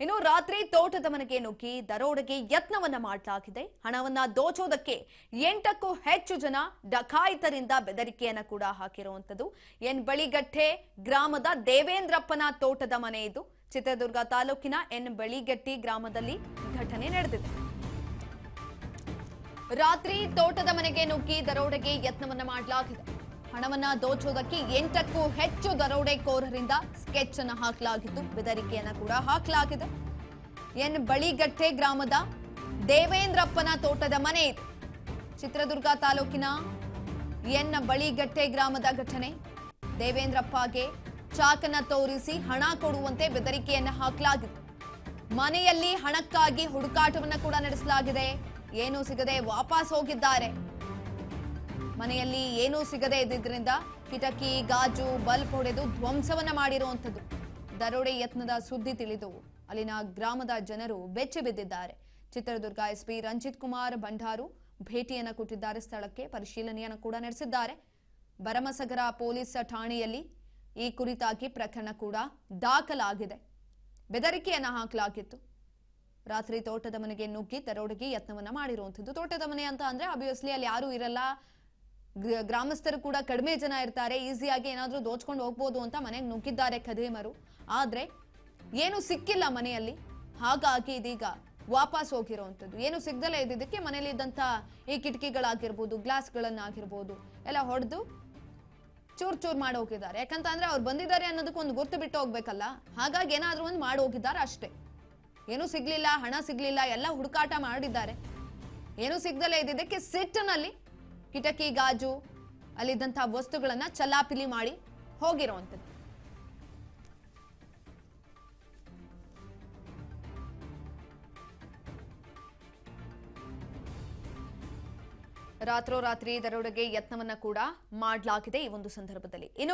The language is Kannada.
ಇನ್ನು ರಾತ್ರಿ ತೋಟದ ಮನೆಗೆ ನುಗ್ಗಿ ದರೋಡೆಗೆ ಯತ್ನವನ್ನ ಮಾಡಲಾಗಿದೆ. ಹಣವನ್ನ ದೋಚೋದಕ್ಕೆ 8ಕ್ಕೂ ಹೆಚ್ಚು ಜನ ಡಕಾಯಿತರಿಂದ ಬೆದರಿಕೆಯನ್ನ ಕೂಡ ಹಾಕಿರುವಂತದ್ದು. ಎನ್ ಬಳಿಗಟ್ಟೆ ಗ್ರಾಮದ ದೇವೇಂದ್ರಪ್ಪನ ತೋಟದ ಮನೆ ಇದು. ಚಿತ್ರದುರ್ಗ ತಾಲೂಕಿನ ಎನ್ ಬಳಿಗಟ್ಟಿ ಗ್ರಾಮದಲ್ಲಿ ಘಟನೆ ನಡೆದಿದೆ. ರಾತ್ರಿ ತೋಟದ ಮನೆಗೆ ನುಗ್ಗಿ ದರೋಡೆಗೆ ಯತ್ನವನ್ನ ಮಾಡಲಾಗಿದೆ. ಹಣವನ್ನ ದೋಚೋದಕ್ಕೆ 8ಕ್ಕೂ ಹೆಚ್ಚು ದರೋಡೆಕೋರರಿಂದ ಸ್ಕೆಚ್ ಅನ್ನು ಹಾಕಲಾಗಿದ್ದು, ಬೆದರಿಕೆಯನ್ನ ಕೂಡ ಹಾಕಲಾಗಿದೆ. ಎನ್ ಬಳಿಗಟ್ಟೆ ಗ್ರಾಮದ ದೇವೇಂದ್ರಪ್ಪನ ತೋಟದ ಮನೆ ಇದು. ಚಿತ್ರದುರ್ಗ ತಾಲೂಕಿನ ಎನ್ ಬಳಿಗಟ್ಟೆ ಗ್ರಾಮದ ಘಟನೆ. ದೇವೇಂದ್ರಪ್ಪಗೆ ಚಾಕನ್ನ ತೋರಿಸಿ ಹಣ ಕೊಡುವಂತೆ ಬೆದರಿಕೆಯನ್ನ ಹಾಕಲಾಗಿದೆ. ಮನೆಯಲ್ಲಿ ಹಣಕ್ಕಾಗಿ ಹುಡುಕಾಟವನ್ನ ಕೂಡ ನಡೆಸಲಾಗಿದೆ. ಏನೂ ಸಿಗದೆ ವಾಪಸ್ ಹೋಗಿದ್ದಾರೆ. ಮನೆಯಲ್ಲಿ ಏನೂ ಸಿಗದೆ ಇದ್ದಿದ್ರಿಂದ ಕಿಟಕಿ, ಗಾಜು, ಬಲ್ಬ್ ಹೊಡೆದು ಧ್ವಂಸವನ್ನ ಮಾಡಿರುವಂಥದ್ದು. ದರೋಡೆ ಯತ್ನದ ಸುದ್ದಿ ತಿಳಿದು ಅಲ್ಲಿನ ಗ್ರಾಮದ ಜನರು ಬೆಚ್ಚಿ ಬಿದ್ದಿದ್ದಾರೆ. ಚಿತ್ರದುರ್ಗ ಎಸ್ಪಿ ರಂಜಿತ್ ಕುಮಾರ್ ಭಂಡಾರು ಭೇಟಿಯನ್ನ ಕೊಟ್ಟಿದ್ದಾರೆ. ಸ್ಥಳಕ್ಕೆ ಪರಿಶೀಲನೆಯನ್ನು ಕೂಡ ನಡೆಸಿದ್ದಾರೆ. ಭರಮಸಾಗರ ಪೊಲೀಸ್ ಠಾಣೆಯಲ್ಲಿ ಈ ಕುರಿತಾಗಿ ಪ್ರಕರಣ ಕೂಡ ದಾಖಲಾಗಿದೆ. ಬೆದರಿಕೆಯನ್ನ ಹಾಕಲಾಗಿತ್ತು. ರಾತ್ರಿ ತೋಟದ ಮನೆಗೆ ನುಗ್ಗಿ ದರೋಡೆಗೆ ಯತ್ನವನ್ನ ಮಾಡಿರುವಂಥದ್ದು. ತೋಟದ ಮನೆ ಅಂತ ಅಂದ್ರೆ ಆಬ್ವಿಯಸ್ಲಿ ಅಲ್ಲಿ ಯಾರು ಇರಲ್ಲ, ಗ್ರಾಮಸ್ಥರು ಕೂಡ ಕಡಿಮೆ ಜನ ಇರ್ತಾರೆ, ಈಸಿಯಾಗಿ ಏನಾದ್ರೂ ದೋಚ್ಕೊಂಡು ಹೋಗ್ಬೋದು ಅಂತ ಮನೆಗೆ ನುಗ್ಗಿದ್ದಾರೆ ಖದೀಮರು. ಆದ್ರೆ ಏನು ಸಿಕ್ಕಿಲ್ಲ ಮನೆಯಲ್ಲಿ, ಹಾಗಾಗಿ ಇದೀಗ ವಾಪಸ್ ಹೋಗಿರುವಂಥದ್ದು. ಏನು ಸಿಗ್ದಲೇ ಇದ್ದಿದ್ದಕ್ಕೆ ಮನೆಯಲ್ಲಿ ಇದ್ದಂತ ಈ ಕಿಟಕಿಗಳಾಗಿರ್ಬೋದು, ಗ್ಲಾಸ್ಗಳನ್ನಾಗಿರ್ಬೋದು ಎಲ್ಲ ಹೊಡೆದು ಚೂರ್ ಚೂರ್ ಮಾಡಿ ಹೋಗಿದ್ದಾರೆ. ಯಾಕಂತ ಅಂದ್ರೆ ಅವ್ರು ಬಂದಿದ್ದಾರೆ ಅನ್ನೋದಕ್ಕೆ ಒಂದು ಗುರ್ತು ಬಿಟ್ಟು ಹೋಗ್ಬೇಕಲ್ಲ, ಹಾಗಾಗಿ ಏನಾದ್ರೂ ಒಂದು ಮಾಡಿ ಹೋಗಿದ್ದಾರೆ ಅಷ್ಟೇ. ಏನೂ ಸಿಗ್ಲಿಲ್ಲ, ಹಣ ಸಿಗ್ಲಿಲ್ಲ, ಎಲ್ಲ ಹುಡುಕಾಟ ಮಾಡಿದ್ದಾರೆ. ಏನೂ ಸಿಗ್ದಲೇ ಇದ್ದಿದ್ದಕ್ಕೆ ಸಿಟ್ಟಿನಲ್ಲಿ ಕಿಟಕಿ, ಗಾಜು, ಅಲ್ಲಿದ್ದಂತಹ ವಸ್ತುಗಳನ್ನ ಚಲಾಪಿಲಿ ಮಾಡಿ ಹೋಗಿರುವಂಥದ್ದು. ರಾತ್ರೋರಾತ್ರಿ ದರೋಡೆಗೆ ಯತ್ನವನ್ನ ಕೂಡ ಮಾಡಲಾಗಿದೆ ಈ ಒಂದು ಸಂದರ್ಭದಲ್ಲಿ. ಇನ್ನು